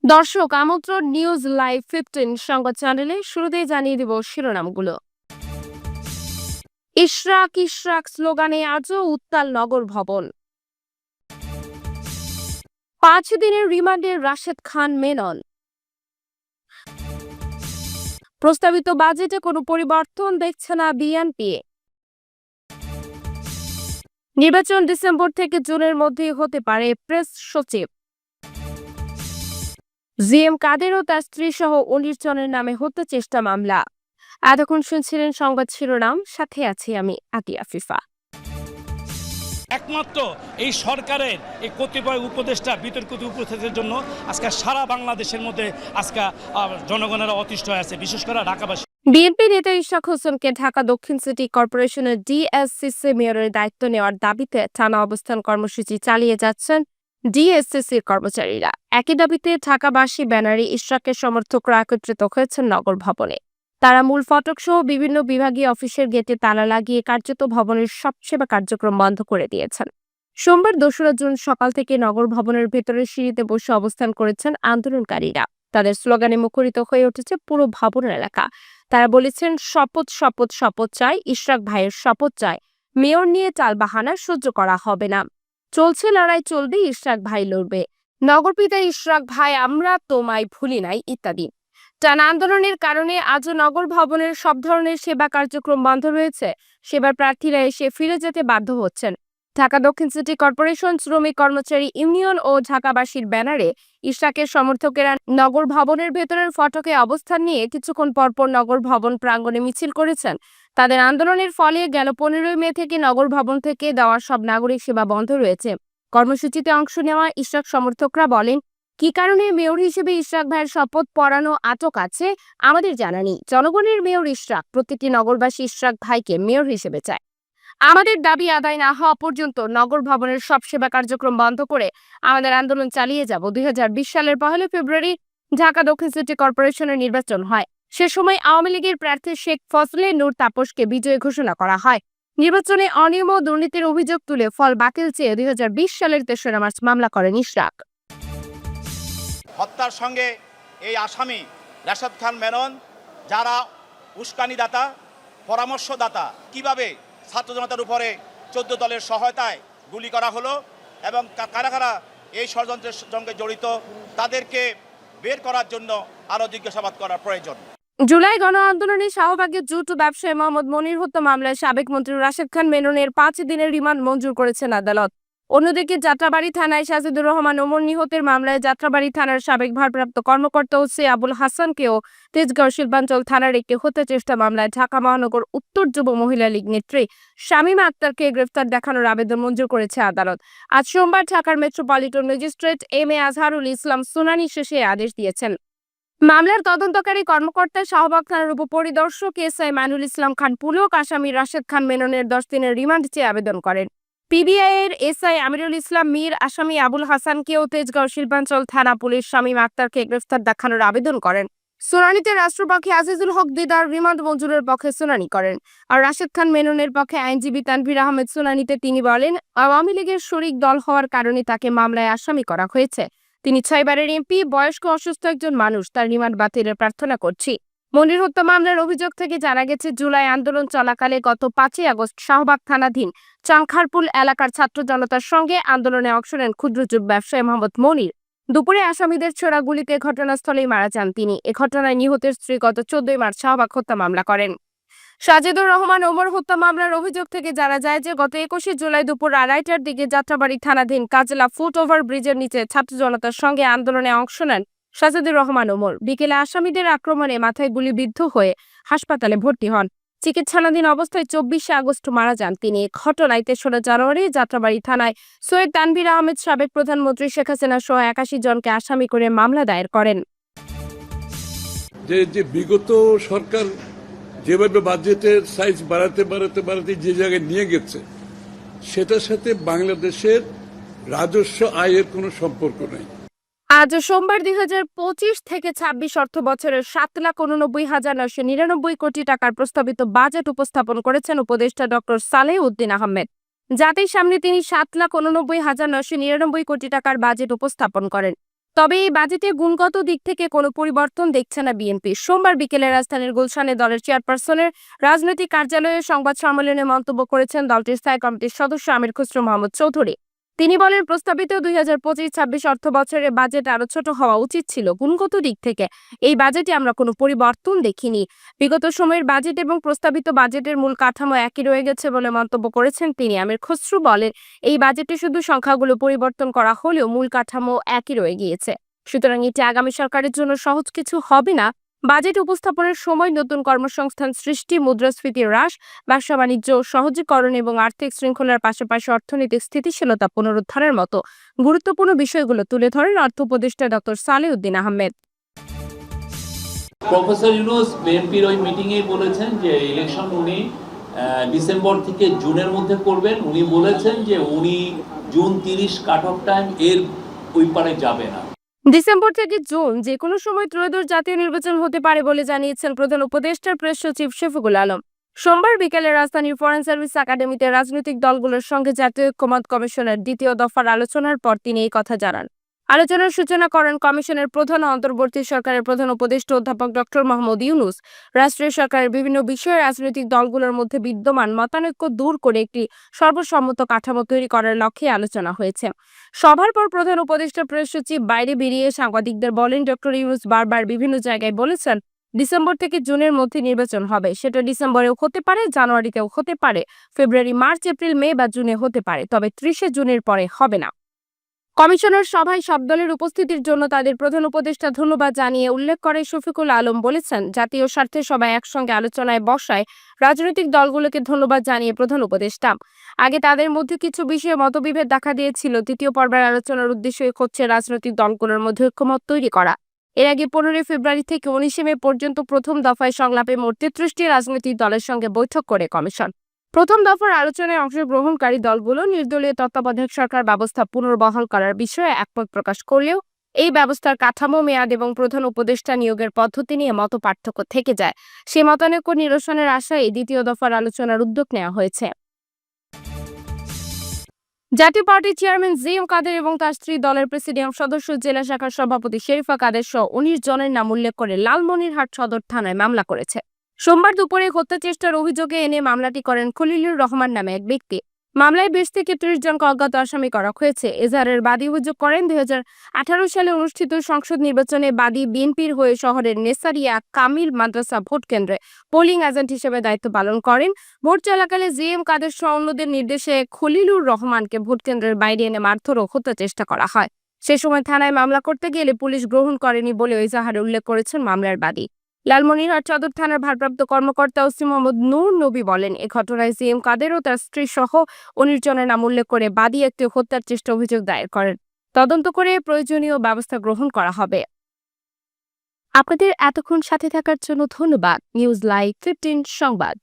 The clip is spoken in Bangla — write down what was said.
দর্শক আমন্ত্রণ নিউজ লাইভ 15 সংবাদ চ্যানেলে শুরুতেই জানিয়ে দিব শিরোনামগুলো। ইশরাক ইশরাক স্লোগানে আজও উত্তাল নগর ভবন। 5 দিনের রিমান্ডে রাশেদ খান মেনন। প্রস্তাবিত বাজেটে কোনো পরিবর্তন দেখছে না বিএনপি। নির্বাচন ডিসেম্বর থেকে জুনের মধ্যেই হতে পারে প্রেস সচিব। জিএম কাদের ও তার স্ত্রী সহ 19 জনের নামে হত্যা চেষ্টা মামলা। এতক্ষণ শুনছিলেন সংবাদ শিরোনাম, সাথে আছি আমি আতিয়া ফিফা। একমাত্র এই সরকারের এই কতিপয় উপদেষ্টা বিতর্কিত উপদেষ্টাদের জন্য আজকে সারা বাংলাদেশের মধ্যে আজকে জনগণের অতিষ্ঠ হয়ে আছে, বিশেষ করে ঢাকাবাসী। বিএনপি নেতা ইশরাক হোসেনকে ঢাকা দক্ষিণ সিটি কর্পোরেশনের ডিএসসিসি মেয়রের দায়িত্ব নেওয়ার দাবিতে টানা অবস্থান কর্মসূচি চালিয়ে যাচ্ছেন ডিএসসিসির কর্মচারীরা। একই দাবিতে ঢাকাবাসী ব্যানারে ইশরাকের সমর্থকরা একত্রিত হয়েছেন নগর ভবনে। তারা মূল ফটক সহ বিভিন্ন বিভাগীয় অফিসের গেটে তালা লাগিয়ে কার্যত ভবনের সব সেবা কার্যক্রম বন্ধ করে দিয়েছেন। সোমবার 2রা জুন সকাল থেকে নগর ভবনের ভেতরের সিঁড়িতে বসে অবস্থান করেছেন আন্দোলনকারীরা। তাদের স্লোগানে মুখরিত হয়ে উঠেছে পুরো ভবনের এলাকা। তারা বলেছেন, শপথ শপথ শপথ চাই, ইশরাক ভাইয়ের শপথ চাই, মেয়র নিয়ে টালবাহানা সহ্য করা হবে না, চলছে লড়াই, চলবে, ইশরাক ভাই লড়বে, নগরপিতা ইশরাক ভাই আমরা তোমায় ভুলি নাই ইত্যাদি। টানা আন্দোলনের কারণে আজও নগর ভবনের সব ধরনের সেবা কার্যক্রম বন্ধ রয়েছে। সেবার প্রার্থীরা এসে ফিরে যেতে বাধ্য হচ্ছেন। ঢাকা দক্ষিণ সিটি কর্পোরেশন শ্রমিক কর্মচারী ইউনিয়ন ও ঢাকাবাসীর ব্যানারে ইশরাকের সমর্থকেরা নগর ভবনের ভেতরের ফটকে অবস্থান নিয়ে কিছুক্ষণ পরপর নগর ভবন প্রাঙ্গণে মিছিল করেছেন। তাদের আন্দোলনের ফলে গেল 15 মে থেকে নগর ভবন থেকে দেওয়া সব নাগরিক সেবা বন্ধ রয়েছে। কর্মসূচিতে অংশ নেওয়া ইশরাক সমর্থকরা বলেন, কি কারণে মেয়র হিসেবে ইশরাক ভাইয়ের শপথ পড়ানো আটক আছে আমাদের জানা নেই। জনগণের মেয়র ইশরাক, প্রতিটি নগরবাসী ইশরাক ভাইকে মেয়র হিসেবে চায়। আমাদের দাবি আদায় না হওয়া পর্যন্ত নগর ভবনের সব সেবা কার্যক্রম বন্ধ করে আমাদের আন্দোলন চালিয়ে যাব। 2020 সালের 1 ফেব্রুয়ারি ঢাকা দক্ষিণ সিটি কর্পোরেশনের নির্বাচন হয়। সে সময় আওয়ামী লীগের প্রার্থী শেখ ফজলে নূর তাপসকে বিজয়ী ঘোষণা করা হয়। নির্বাচনে অনিয়ম ও দুর্নীতির অভিযোগ তুলে ফল বাতিল চেয়ে 2020 সালের 3রা মার্চ মামলা করেন ইশরাক। হত্যার সঙ্গে এই আসামি রাশেদ খান মেনন, যারা উস্কানিদাতা, পরামর্শদাতা, কিভাবে ছাত্র জনতার উপরে 14 দলের সহায়তায় গুলি করা হলো এবং কারা কারা এই ষড়যন্ত্রের সঙ্গে জড়িত, তাদেরকে বের করার জন্য আরও জিজ্ঞাসাবাদ করার প্রয়োজন। জুলাই গণ আন্দোলনে শাহবাগের জুট ব্যবসায়ী মোহাম্মদ মনির হত্যা মামলায় সাবেক মন্ত্রী রাশেদ খান মেননের 5 দিনের রিমান্ড মঞ্জুর করেছেন আদালত। অন্যদিকে যাত্রাবাড়ী থানায় সাজিদুর রহমান ওমর নিহতের মামলায় যাত্রাবাড়ী থানার সাবেক ভারপ্রাপ্ত কর্মকর্তা ওসি আবুল হাসানকেও তেজগাঁও শিল্পাঞ্চল থানার একটি হত্যা চেষ্টা মামলায় ঢাকা মহানগর উত্তর যুব মহিলা লীগ নেত্রী শামীমা আক্তারকে গ্রেফতার দেখানোর আবেদন মঞ্জুর করেছে আদালত। আজ সোমবার ঢাকার metropolitan magistrate M A. Azharul Islam শুনানি শেষে আদেশ দিয়েছেন। মামলার তদন্তকারী কর্মকর্তা শাহবাগ থানার উপপরিদর্শক এসআই মাইনুল ইসলাম খান পুলক আসামি রাশেদ খান মেননের 10 দিনের রিমান্ড চেয়ে আবেদন করেন। পিবিআই এর এসআই আমিরুল ইসলাম মীর আসামি আবুল হাসানকেও তেজগাঁও শিল্পাঞ্চল থানা পুলিশ শামীমা আক্তারকে গ্রেফতার দেখানোর আবেদন করেন। শুনানিতে রাষ্ট্রপক্ষে আজিজুল হক দিদার রিমান্ড মঞ্জুরের পক্ষে শুনানি করেন। আর রাশেদ খান মেননের পক্ষে আইনজীবী তানভীর আহমেদ শুনানিতে তিনি বলেন, আওয়ামী লীগের শরিক দল হওয়ার কারণে তাকে মামলায় আসামি করা হয়েছে। তিনি 6 বারের এমপি, বয়স্ক অসুস্থ একজন মানুষ, তার রিমান্ড বাতিলের প্রার্থনা করছি। মনির হত্যা মামলার অভিযোগ থেকে জানা গেছে, জুলাই আন্দোলন চলাকালে গত 5 আগস্ট শাহবাগ থানাধীন চাংখারপুল এলাকার ছাত্র জনতার সঙ্গে আন্দোলনে অংশ নেন ক্ষুদ্র জুট ব্যবসায়ী মোহাম্মদ মনির। দুপুরে আসামিদের ছোড়া গুলিতে ঘটনাস্থলেই মারা যান তিনি। এ ঘটনায় নিহতের স্ত্রী গত 14 মার্চ শাহবাগ হত্যা মামলা করেন। সাজিদুর রহমান ওমর হত্যা মামলার অভিযোগ থেকে জানা যায় যে গত 21 জুলাই দুপুর 2:30টার দিকে যাত্রাবাড়ী থানাধীন কাজলা ফুটওভার ব্রিজের নিচে ছাত্র জনতার সঙ্গে আন্দোলনে অংশ নেন সাজিদুর রহমান ওমর। বিকেলে আসামিদের আক্রমণে মাথায় গুলিবিদ্ধ হয়ে হাসপাতালে ভর্তি হন। চিকিৎসাধীন অবস্থায় 24 আগস্ট মারা যান তিনি। ঘটনায় 3রা জানুয়ারি যাত্রাবাড়ী থানায় সৈয়দ তানভীর আহমেদ সাবেক প্রধানমন্ত্রী শেখ হাসিনা সহ 81 জনকে আসামি করে মামলা দায়ের করেন। যে বিগত সরকার যেভাবে বাজেটের সাইজ বাড়াতে যে জায়গায় নিয়ে গেছে, সেটার সাথে বাংলাদেশের রাজস্ব আয়ের কোনো সম্পর্ক নেই। আজ সোমবার 2025 থেকে 26 অর্থ বছরের 7,89,999 কোটি টাকার প্রস্তাবিত বাজেট উপস্থাপন করেছেন উপদেষ্টা ডক্টর সালেহ উদ্দিন আহমেদ। জাতির সামনে তিনি 7,89,999 কোটি টাকার বাজেট উপস্থাপন করেন। তবে এই বাজেটে গুণগত দিক থেকে কোনো পরিবর্তন দেখছে না বিএনপি। সোমবার বিকেলে রাজধানীর গুলশানে দলের চেয়ারপারসনের রাজনৈতিক কার্যালয়ে সংবাদ সম্মেলনে মন্তব্য করেছেন দলটির স্থায়ী কমিটির সদস্য আমির খসরু মাহমুদ চৌধুরী। তিনি বলেন, প্রস্তাবিত 2025-26 অর্থ বছরের বাজেট আরো ছোট হওয়া উচিত ছিল। গুণগত দিক থেকে এই বাজেটে আমরা কোনো পরিবর্তন দেখিনি। বিগত সময়ের বাজেট এবং প্রস্তাবিত বাজেটের মূল কাঠামো একই রয়ে গেছে বলে মন্তব্য করেছেন তিনি। আমির খসরু বলেন, এই বাজেটে শুধু সংখ্যাগুলো পরিবর্তন করা হলেও মূল কাঠামো একই রয়ে গিয়েছে। সুতরাং এটি আগামী সরকারের জন্য সহজ কিছু হবে না। বাজেট উপস্থাপনের সময় নতুন কর্মসংস্থান সৃষ্টি, মুদ্রাস্ফীতি হ্রাস, ব্যবসা বাণিজ্য সহজীকরণ এবং আর্থিক শৃঙ্খলার পাশাপাশি অর্থনৈতিক স্থিতিশীলতা পুনরুদ্ধারের মতো গুরুত্বপূর্ণ বিষয়গুলো তুলে ধরেন অর্থ উপদেষ্টা ডক্টর সালেউদ্দিন আহমেদ। প্রফেসর ইউনূস বিএনপির ওই মিটিংয়েই বলেছেন যে ইলেকশন উনি ডিসেম্বর থেকে জুনের মধ্যে করবেন। উনি বলেছেন যে উনি জুন 30 কাট অফ টাইম, এর ওই পারে যাবে না। ডিসেম্বর থেকে জুন যে কোনো সময় ত্রয়োদশ জাতীয় নির্বাচন হতে পারে বলে জানিয়েছেন প্রধান উপদেষ্টার প্রেস সচিব শফিকুল আলম। সোমবার বিকেলে রাজধানীর ফরেন সার্ভিস একাডেমিতে রাজনৈতিক দলগুলোর সঙ্গে জাতীয় ঐক্যমত্য কমিশনের দ্বিতীয় দফার আলোচনার পর তিনি এই কথা জানান। আলোচনার সূচনা করেন কমিশনের প্রধান ও অন্তর্বর্তী সরকারের প্রধান উপদেষ্টা অধ্যাপক ডক্টর মোহাম্মদ ইউনূস। রাষ্ট্রীয় সরকারের বিভিন্ন বিষয়ে রাজনৈতিক দলগুলোর মধ্যে বিদ্যমান মতানৈক্য দূর করে একটি সর্বসম্মত কাঠামো তৈরি করার লক্ষ্যে আলোচনা হয়েছে। সভার পর প্রধান উপদেষ্টা প্রেস সচিব বাইরে বেরিয়ে সাংবাদিকদের বলেন, ডক্টর ইউনূস বারবার বিভিন্ন জায়গায় বলেছেন ডিসেম্বর থেকে জুনের মধ্যে নির্বাচন হবে। সেটা ডিসেম্বরেও হতে পারে, জানুয়ারিতেও হতে পারে, ফেব্রুয়ারি, মার্চ, এপ্রিল, মে বা জুনে হতে পারে, তবে 30 জুনের পরে হবে না। কমিশনের সভায় সব দলের উপস্থিতির জন্য তাদের প্রধান উপদেষ্টা ধন্যবাদ জানিয়ে উল্লেখ করে শফিকুল আলম বলেছেন, জাতীয় স্বার্থে সবাই একসঙ্গে আলোচনায় বসায় রাজনৈতিক দলগুলোকে ধন্যবাদ জানিয়ে প্রধান উপদেষ্টা। আগে তাদের মধ্যে কিছু বিষয়ে মতবিভেদ দেখা দিয়েছিল। তৃতীয় পর্বের আলোচনার উদ্দেশ্য হচ্ছে রাজনৈতিক দলগুলোর মধ্যে ঐক্যমত তৈরি করা। এর আগে 15 ফেব্রুয়ারি থেকে 19 মে পর্যন্ত প্রথম দফায় সংলাপে মোট 33টি রাজনৈতিক দলের সঙ্গে বৈঠক করে কমিশন। প্রথম দফার আলোচনায় অংশগ্রহণকারী দলগুলো নির্দলীয় তত্ত্বাবধায়ক সরকার ব্যবস্থা পুনর্বহাল করার বিষয়ে একমত প্রকাশ করলেও এই ব্যবস্থার কাঠামো, মেয়াদ এবং প্রধান উপদেষ্টা নিয়োগের পদ্ধতি নিয়ে মতপার্থক্য থেকে যায়। সে মতানৈক্য নিরসনের আশায় দ্বিতীয় দফার আলোচনার উদ্যোগ নেওয়া হয়েছে। জাতীয় পার্টির চেয়ারম্যান জিএম কাদের এবং তার স্ত্রী, দলের প্রেসিডিয়াম সদস্য, জেলা শাখার সভাপতি শেরিফা কাদের সহ 19 জনের নাম উল্লেখ করে লালমনিরহাট সদর থানায় মামলা করেছে। সোমবার দুপুরে হত্যা চেষ্টার অভিযোগে এনে মামলাটি করেন খলিলুর রহমান নামে এক ব্যক্তি। মামলায় 20 থেকে 30 জনকে অজ্ঞাত আসামি করা হয়েছে। এজাহারের বাদী অভিযোগ করেন, 2018 সালে অনুষ্ঠিত সংসদ নির্বাচনে বাদী বিএনপির হয়ে শহরের নেসারিয়া কামিল মাদ্রাসা ভোট কেন্দ্রে পোলিং এজেন্ট হিসেবে দায়িত্ব পালন করেন। ভোট চলাকালে জিএম কাদের সহ অন্যদের নির্দেশে খলিলুর রহমানকে ভোট কেন্দ্রের বাইরে এনে মারধর ও হত্যা চেষ্টা করা হয়। সে সময় থানায় মামলা করতে গেলে পুলিশ গ্রহণ করেনি বলে এজাহারে উল্লেখ করেছেন মামলার বাদী। লালমনিরহাট সদর থানার ভারপ্রাপ্ত কর্মকর্তা ওসি মোহাম্মদ নূর নবী বলেন, এ ঘটনায় জিএম কাদের ও তার স্ত্রী সহ 19 জনের নাম উল্লেখ করে বাদী একটি হত্যার চেষ্টা অভিযোগ দায়ের করেন। তদন্ত করে প্রয়োজনীয় ব্যবস্থা গ্রহণ করা হবে। আপনাদের এতক্ষণ সাথে থাকার জন্য ধন্যবাদ। নিউজ লাইভ 15 সংবাদ।